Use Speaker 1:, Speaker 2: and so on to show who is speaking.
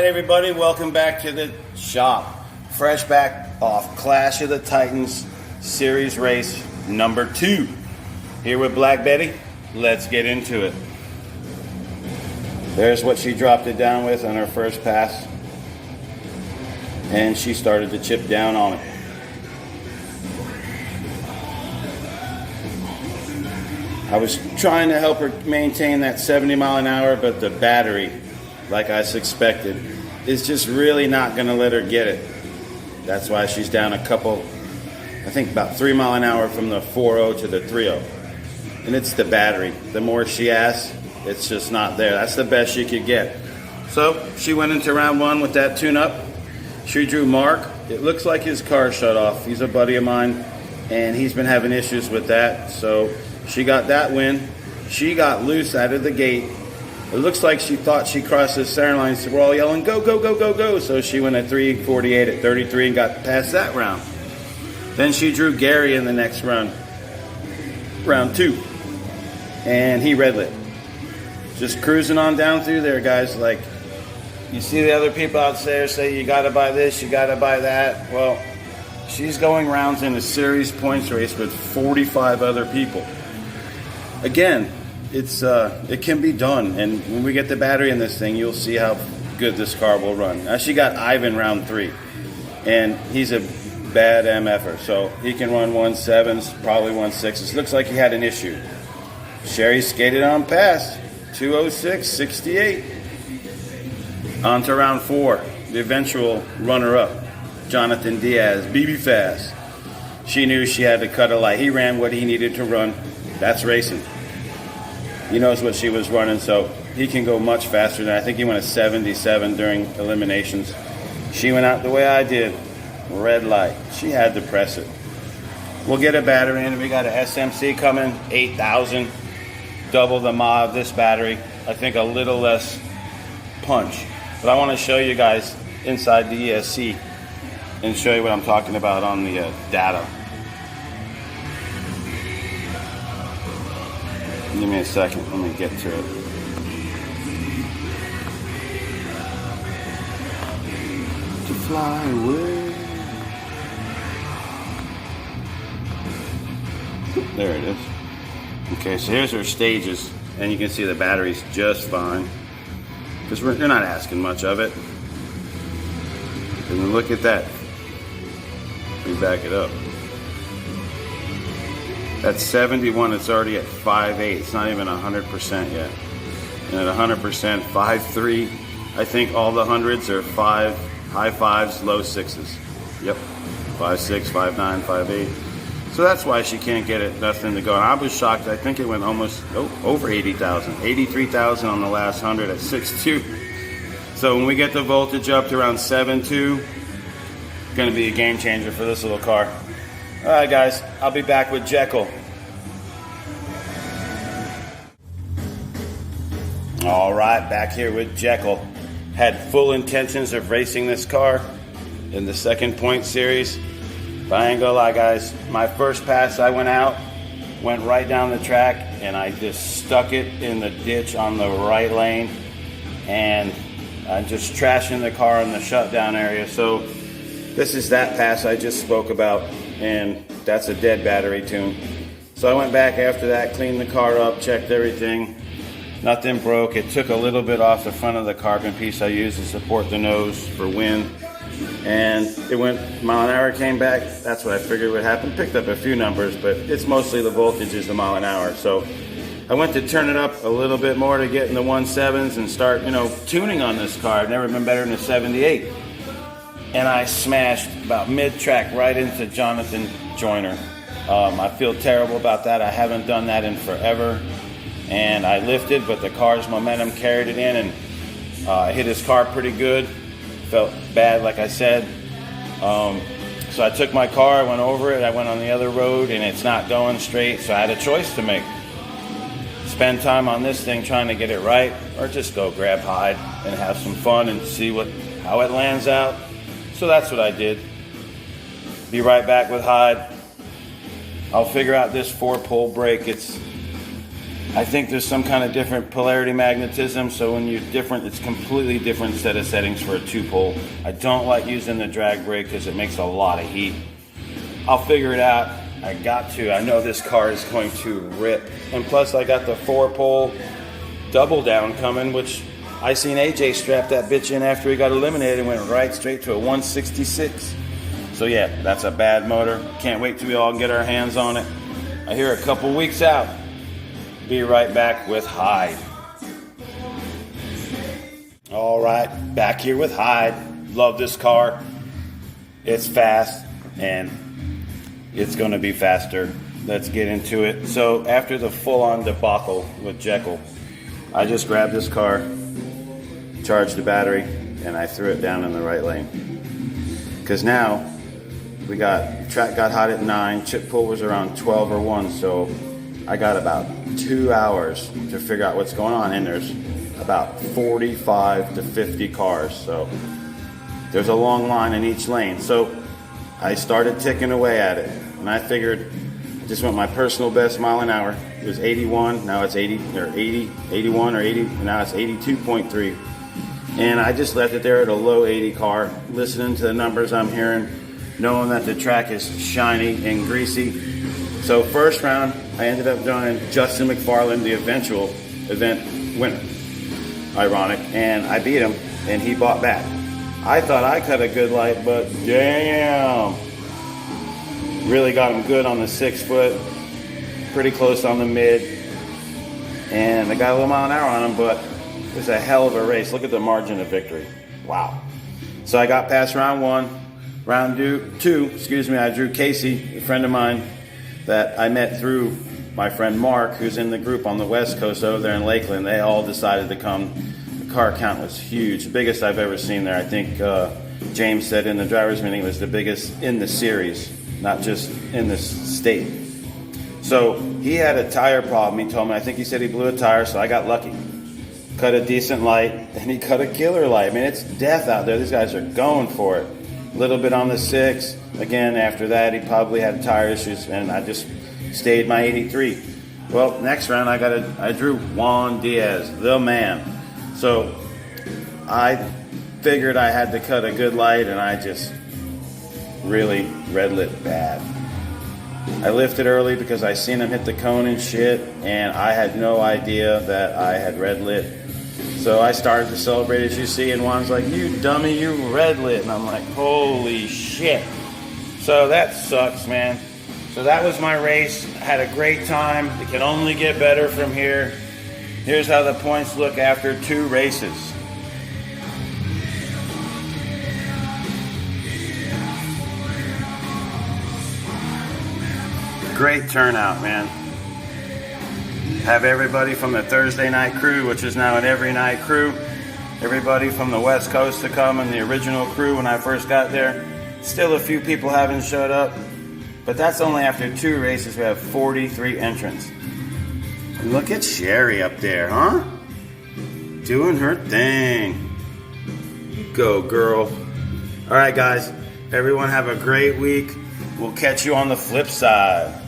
Speaker 1: right, everybody, welcome back to the shop. Fresh back off Clash of the Titans Series Race number 2. Here with Black Betty. Let's get into it. There's what she dropped it down with on her first pass. And she started to chip down on it. I was trying to help her maintain that 70 mile an hour, but the battery, like I suspected, is just really not going to let her get it. That's why she's down a couple, I think about 3 mile an hour from the 4.0 to the 3.0. And it's the battery. The more she asks, it's just not there. That's the best she could get. So she went into round 1 with that tune-up. She drew Mark. It looks like his car shut off. He's a buddy of mine, and he's been having issues with that. So she got that win. She got loose out of the gate. It looks like she thought she crossed the center line, so we're all yelling, go, go, go, go, go. So she went at 3:48 at 33 and got past that round. Then she drew Gary in the next round, round 2. And he red lit. Just cruising on down through there, guys. Like, you see the other people out there say, you got to buy this, you got to buy that. Well, she's going rounds in a series points race with 45 other people. Again, it can be done, and when we get the battery in this thing, you'll see how good this car will run. Now, she got Ivan round 3, and he's a bad MFer, so he can run 1.7s, probably 1.6s. Looks like he had an issue. Sherry skated on past, 2:06.68. On to round 4, the eventual runner-up, Jonathan Diaz, BB Fast. She knew she had to cut a light. He ran what he needed to run. That's racing. He knows what she was running, so he can go much faster than I think he went a 77 during eliminations. She went out the way I did. Red light. She had to press it. We'll get a battery in. We got a SMC coming, 8,000. Double the mAh of this battery. I think a little less punch. But I want to show you guys inside the ESC and show you what I'm talking about on the data. Give me a second, let me get to it. To fly away. There it is. Okay, so here's her stages, and you can see the battery's just fine. Because you're not asking much of it. And look at that. Let me back it up. At 71, it's already at 5.8. It's not even 100% yet. And at 100%, 5.3. I think all the hundreds are high 5s, low 6s. Yep, 5.6, 5.9, 5.8. So that's why she can't get it, nothing to go. And I was shocked. I think it went almost over 80,000. 83,000 on the last 100 at 6.2. So when we get the voltage up to around 7.2, going to be a game changer for this little car. All right, guys, I'll be back with Jekyll. All right, back here with Jekyll. Had full intentions of racing this car in the second point series. But I ain't gonna lie, guys. My first pass, I went out, went right down the track, and I just stuck it in the ditch on the right lane. And I'm just trashing the car in the shutdown area. So this is that pass I just spoke about. And that's a dead battery tune. So I went back after that, cleaned the car up, checked everything. Nothing broke. It took a little bit off the front of the carbon piece I used to support the nose for wind. And it went mile an hour, came back. That's what I figured would happen. Picked up a few numbers, but it's mostly the voltage is the mile an hour. So I went to turn it up a little bit more to get in the 1.7s and start, tuning on this car. I've never been better than a 78. And I smashed about mid-track right into Jonathan Joyner. I feel terrible about that. I haven't done that in forever. And I lifted, but the car's momentum carried it in, and I hit his car pretty good. Felt bad, like I said. So I took my car, I went over it, I went on the other road, and it's not going straight, so I had a choice to make. Spend time on this thing trying to get it right, or just go grab Hyde and have some fun and see how it lands out. So that's what I did. Be right back with Hyde. I'll figure out this 4-pole brake. It's I think there's some kind of different polarity magnetism, so when you're different, it's completely different set of settings for a 2-pole. I don't like using the drag brake because it makes a lot of heat. I'll figure it out. I got to. I know this car is going to rip. And plus I got the 4-pole double down coming, which I seen AJ strap that bitch in after he got eliminated and went right straight to a 166. So yeah, that's a bad motor. Can't wait till we all get our hands on it. I hear a couple weeks out. Be right back with Hyde. All right, back here with Hyde. Love this car. It's fast and it's going to be faster. Let's get into it. So after the full-on debacle with Jekyll, I just grabbed this car, charged the battery, and I threw it down in the right lane. Because now track got hot at 9, chip pull was around 12 or 1, so I got about 2 hours to figure out what's going on, and there's about 45 to 50 cars, so there's a long line in each lane. So I started ticking away at it, and I figured, I just went my personal best mile an hour. It was 81, now it's 80, or 80, 81 or 80, and now it's 82.3. And I just left it there at a low 80 car, listening to the numbers I'm hearing, knowing that the track is shiny and greasy. So first round, I ended up doing Justin McFarland, the eventual event winner. Ironic. And I beat him, and he bought back. I thought I cut a good light, but damn. Really got him good on the 6 foot, pretty close on the mid. And I got a little mile an hour on him, but it was a hell of a race. Look at the margin of victory. Wow. So I got past round 1. Round 2, I drew Casey, a friend of mine that I met through my friend Mark, who's in the group on the West Coast over there in Lakeland. They all decided to come. The car count was huge, the biggest I've ever seen there. I think James said in the driver's meeting it was the biggest in the series, not just in the state. So he had a tire problem. He told me, I think he said he blew a tire, so I got lucky. Cut a decent light, and he cut a killer light. I mean, it's death out there. These guys are going for it. A little bit on the 6. Again, after that, he probably had tire issues, and I just stayed my 83. Well, next round, I drew Juan Diaz, the man. So I figured I had to cut a good light, and I just really red lit bad. I lifted early because I seen him hit the cone and shit, and I had no idea that I had red lit. So I started to celebrate, as you see, and Juan's like, you dummy, you red lit. And I'm like, holy shit. So that sucks, man. So that was my race. I had a great time. It can only get better from here. Here's how the points look after 2 races. Great turnout, man. Have everybody from the Thursday night crew, which is now an every night crew. Everybody from the West Coast to come, and the original crew when I first got there. Still a few people haven't showed up, but that's only after 2 races. We have 43 entrants. And look at Sherry up there, huh? Doing her thing. Go, girl. All right, guys. Everyone have a great week. We'll catch you on the flip side.